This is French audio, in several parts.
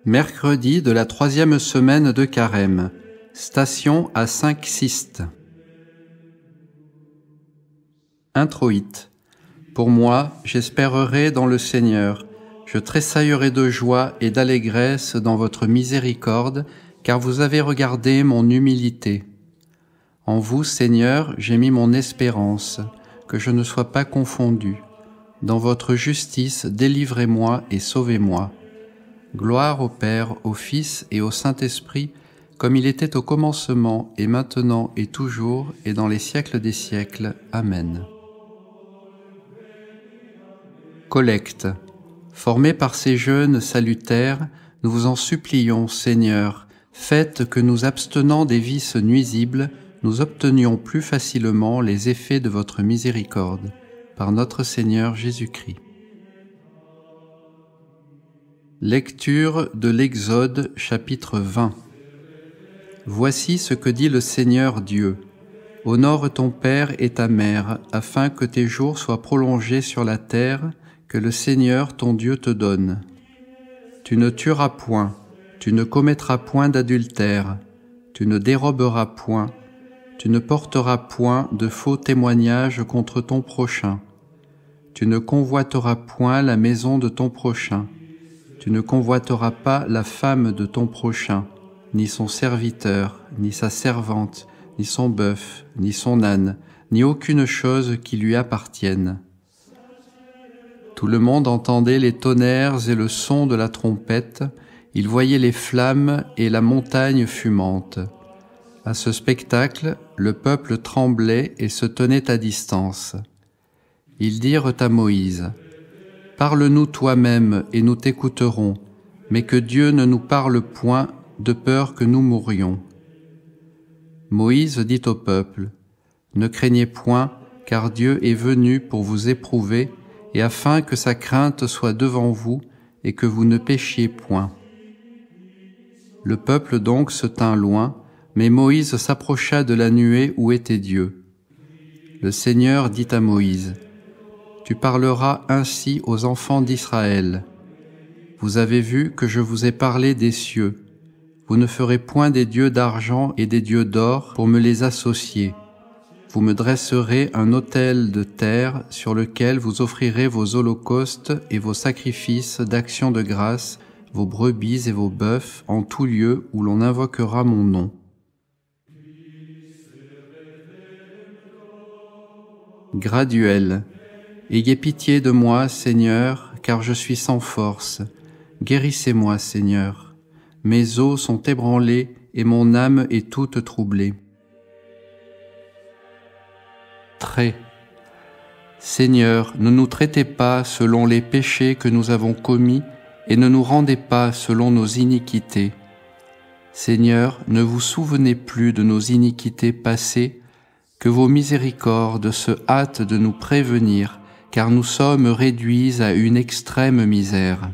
Mercredi de la 3e semaine de Carême. Station à Saint-Xiste. Introïte. Pour moi, j'espérerai dans le Seigneur. Je tressaillerai de joie et d'allégresse dans votre miséricorde, car vous avez regardé mon humilité. En vous, Seigneur, j'ai mis mon espérance, que je ne sois pas confondu. Dans votre justice, délivrez-moi et sauvez-moi. Gloire au Père, au Fils et au Saint-Esprit, comme il était au commencement, et maintenant, et toujours, et dans les siècles des siècles. Amen. Collecte. Formés par ces jeûnes salutaires, nous vous en supplions, Seigneur, faites que nous abstenant des vices nuisibles, nous obtenions plus facilement les effets de votre miséricorde. Par notre Seigneur Jésus-Christ. Lecture de l'Exode, chapitre 20. Voici ce que dit le Seigneur Dieu. Honore ton père et ta mère, afin que tes jours soient prolongés sur la terre, que le Seigneur ton Dieu te donne. Tu ne tueras point, tu ne commettras point d'adultère, tu ne déroberas point, tu ne porteras point de faux témoignages contre ton prochain. Tu ne convoiteras point la maison de ton prochain. Tu ne convoiteras pas la femme de ton prochain, ni son serviteur, ni sa servante, ni son bœuf, ni son âne, ni aucune chose qui lui appartienne. Tout le monde entendait les tonnerres et le son de la trompette, il voyait les flammes et la montagne fumante. À ce spectacle, le peuple tremblait et se tenait à distance. Ils dirent à Moïse, « Parle-nous toi-même et nous t'écouterons, mais que Dieu ne nous parle point, de peur que nous mourions. » Moïse dit au peuple, « Ne craignez point, car Dieu est venu pour vous éprouver, et afin que sa crainte soit devant vous, et que vous ne péchiez point. » Le peuple donc se tint loin, mais Moïse s'approcha de la nuée où était Dieu. Le Seigneur dit à Moïse, « Tu parleras ainsi aux enfants d'Israël. Vous avez vu que je vous ai parlé des cieux. Vous ne ferez point des dieux d'argent et des dieux d'or pour me les associer. Vous me dresserez un autel de terre sur lequel vous offrirez vos holocaustes et vos sacrifices d'action de grâce, vos brebis et vos bœufs en tout lieu où l'on invoquera mon nom. » Graduel. Ayez pitié de moi, Seigneur, car je suis sans force. Guérissez-moi, Seigneur. Mes os sont ébranlés et mon âme est toute troublée. Trait. Seigneur, ne nous traitez pas selon les péchés que nous avons commis et ne nous rendez pas selon nos iniquités. Seigneur, ne vous souvenez plus de nos iniquités passées, que vos miséricordes se hâtent de nous prévenir, car nous sommes réduits à une extrême misère.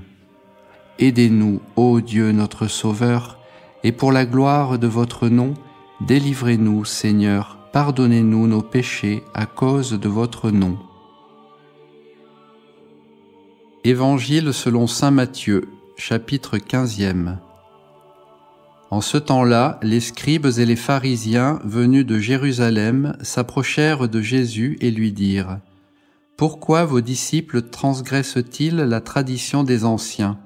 Aidez-nous, ô Dieu notre Sauveur, et pour la gloire de votre nom, délivrez-nous, Seigneur, pardonnez-nous nos péchés à cause de votre nom. Évangile selon saint Matthieu, chapitre 15e. En ce temps-là, les scribes et les pharisiens venus de Jérusalem s'approchèrent de Jésus et lui dirent, « Pourquoi vos disciples transgressent-ils la tradition des anciens?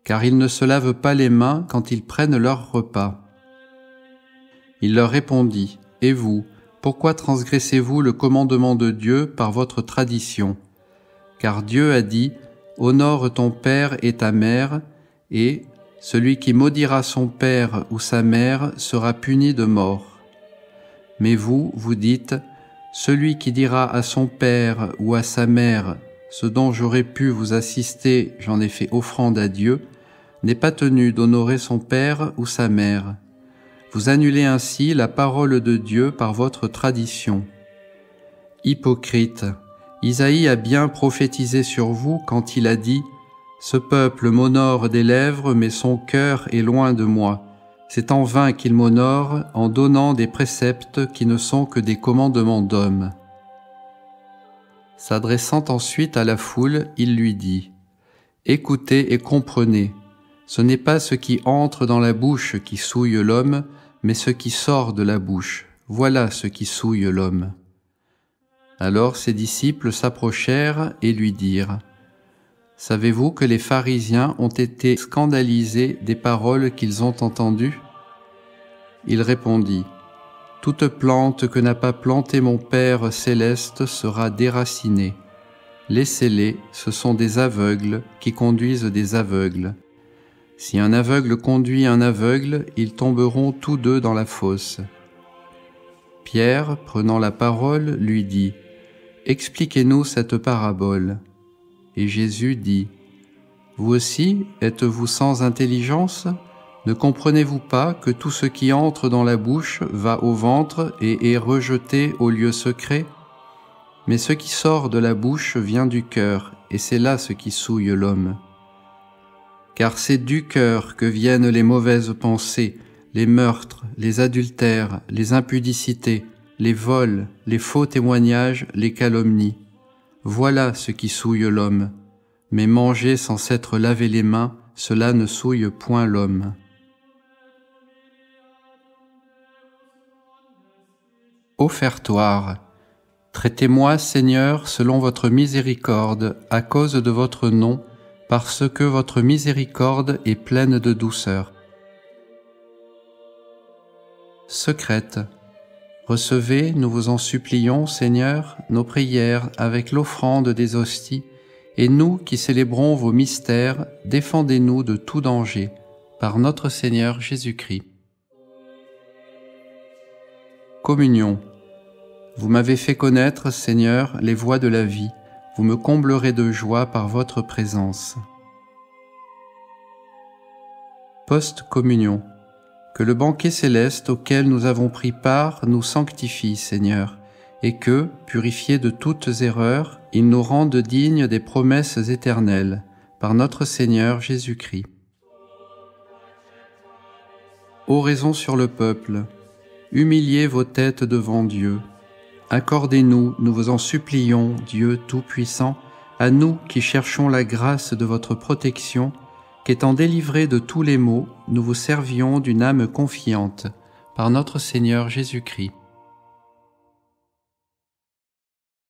Car ils ne se lavent pas les mains quand ils prennent leur repas. » Il leur répondit, « Et vous, pourquoi transgressez-vous le commandement de Dieu par votre tradition? Car Dieu a dit, « Honore ton père et ta mère, et celui qui maudira son père ou sa mère sera puni de mort. » Mais vous, vous dites, « Celui qui dira à son père ou à sa mère, ce dont j'aurais pu vous assister, j'en ai fait offrande à Dieu, n'est pas tenu d'honorer son père ou sa mère. » Vous annulez ainsi la parole de Dieu par votre tradition. Hypocrite, Isaïe a bien prophétisé sur vous quand il a dit « Ce peuple m'honore des lèvres, mais son cœur est loin de moi. C'est en vain qu'il m'honore en donnant des préceptes qui ne sont que des commandements d'hommes. » S'adressant ensuite à la foule, il lui dit « Écoutez et comprenez. Ce n'est pas ce qui entre dans la bouche qui souille l'homme, mais ce qui sort de la bouche. Voilà ce qui souille l'homme. » Alors ses disciples s'approchèrent et lui dirent : « Savez-vous que les pharisiens ont été scandalisés des paroles qu'ils ont entendues ?» Il répondit : « Toute plante que n'a pas plantée mon Père céleste sera déracinée. Laissez-les, ce sont des aveugles qui conduisent des aveugles. Si un aveugle conduit un aveugle, ils tomberont tous deux dans la fosse. » Pierre, prenant la parole, lui dit : « Expliquez-nous cette parabole. » Et Jésus dit : « Vous aussi, êtes-vous sans intelligence ? Ne comprenez-vous pas que tout ce qui entre dans la bouche va au ventre et est rejeté au lieu secret ? Mais ce qui sort de la bouche vient du cœur, et c'est là ce qui souille l'homme. Car c'est du cœur que viennent les mauvaises pensées, les meurtres, les adultères, les impudicités, les vols, les faux témoignages, les calomnies. Voilà ce qui souille l'homme. Mais manger sans s'être lavé les mains, cela ne souille point l'homme. » Offertoire. Traitez-moi, Seigneur, selon votre miséricorde, à cause de votre nom, parce que votre miséricorde est pleine de douceur. Secrète. Recevez, nous vous en supplions, Seigneur, nos prières avec l'offrande des hosties, et nous qui célébrons vos mystères, défendez-nous de tout danger, par notre Seigneur Jésus-Christ. Communion. Vous m'avez fait connaître, Seigneur, les voies de la vie, vous me comblerez de joie par votre présence. Post-communion. Que le banquet céleste auquel nous avons pris part nous sanctifie, Seigneur, et que, purifiés de toutes erreurs, il nous rende dignes des promesses éternelles, par notre Seigneur Jésus-Christ. Oraison sur le peuple. Humiliez vos têtes devant Dieu. Accordez-nous, nous vous en supplions, Dieu Tout-Puissant, à nous qui cherchons la grâce de votre protection, qu'étant délivrés de tous les maux, nous vous servions d'une âme confiante, par notre Seigneur Jésus-Christ.